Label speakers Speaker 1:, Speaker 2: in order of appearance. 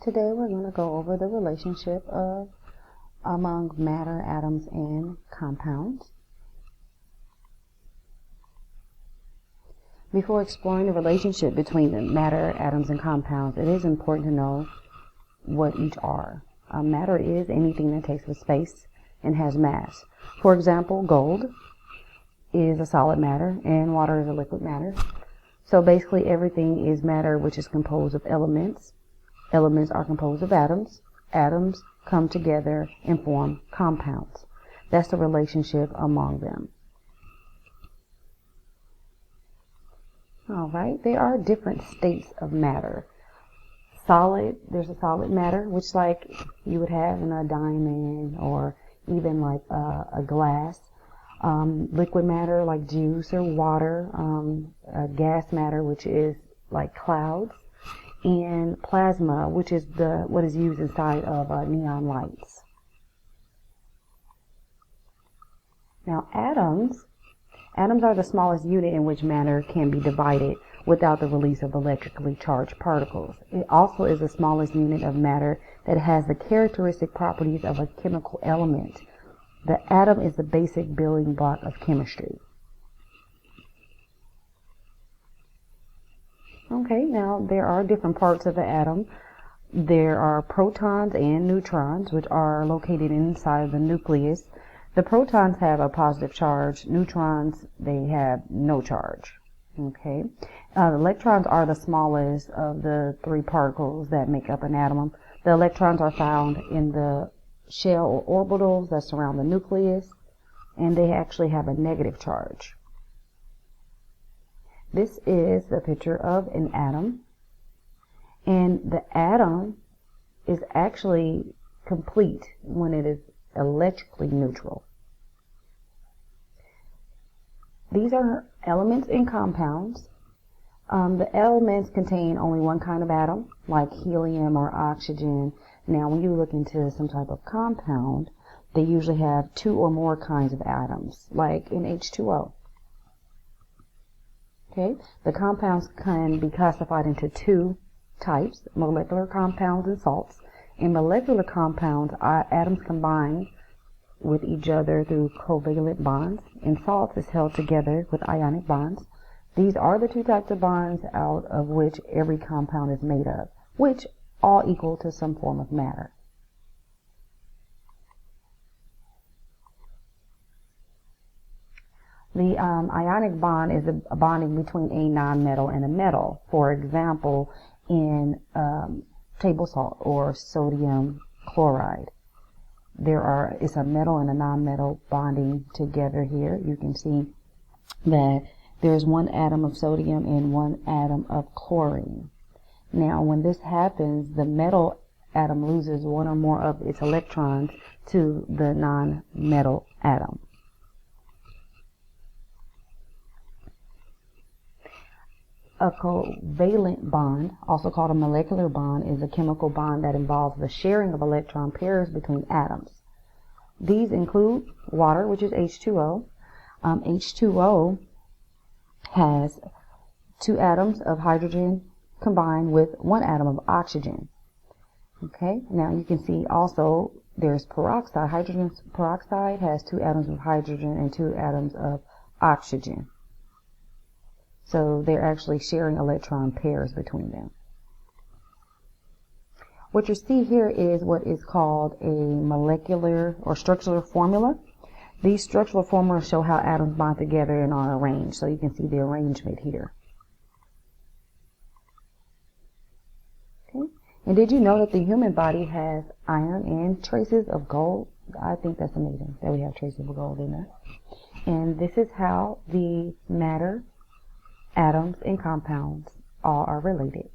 Speaker 1: Today we're going to go over the relationship among matter, atoms, and compounds. Before exploring the relationship between the matter, atoms, and compounds, it is important to know what each are. Matter is anything that takes up space and has mass. For example, gold is a solid matter and water is a liquid matter. So basically everything is matter, which is composed of elements. Elements are composed of atoms. Atoms come together and form compounds. That's the relationship among them. All right, there are different states of matter. Solid, there's a solid matter, which like you would have in a diamond or even like a glass. Liquid matter like juice or water. Gas matter, which is like clouds. And plasma, which is what is used inside of neon lights. Now atoms are the smallest unit in which matter can be divided without the release of electrically charged particles. It also is the smallest unit of matter that has the characteristic properties of a chemical element. The atom is the basic building block of chemistry. Okay, now there are different parts of the atom. There are protons and neutrons, which are located inside of the nucleus. The protons have a positive charge. Neutrons, they have no charge. Okay, electrons are the smallest of the three particles that make up an atom. The electrons are found in the shell or orbitals that surround the nucleus, and they actually have a negative charge. This is the picture of an atom, and the atom is actually complete when it is electrically neutral. These are elements and compounds. The elements contain only one kind of atom, like helium or oxygen. Now, when you look into some type of compound, they usually have two or more kinds of atoms, like in H2O. Okay, the compounds can be classified into two types, molecular compounds and salts. In molecular compounds, atoms combine with each other through covalent bonds, and salts is held together with ionic bonds. These are the two types of bonds out of which every compound is made of, which all equal to some form of matter. The ionic bond is a bonding between a nonmetal and a metal. For example, in table salt or sodium chloride. It's a metal and a nonmetal bonding together here. You can see that there's one atom of sodium and one atom of chlorine. Now, when this happens, the metal atom loses one or more of its electrons to the non-metal atom. A covalent bond, also called a molecular bond, is a chemical bond that involves the sharing of electron pairs between atoms. These include water, which is H2O. H2O has two atoms of hydrogen combined with one atom of oxygen. Okay, now you can see also there's peroxide. Hydrogen peroxide has two atoms of hydrogen and two atoms of oxygen. So they're actually sharing electron pairs between them. What you see here is what is called a molecular or structural formula. These structural formulas show how atoms bond together and are arranged. So you can see the arrangement here. Okay. And did you know that the human body has iron and traces of gold? I think that's amazing that we have traces of gold in us. And this is how the matter, atoms, and compounds all are related.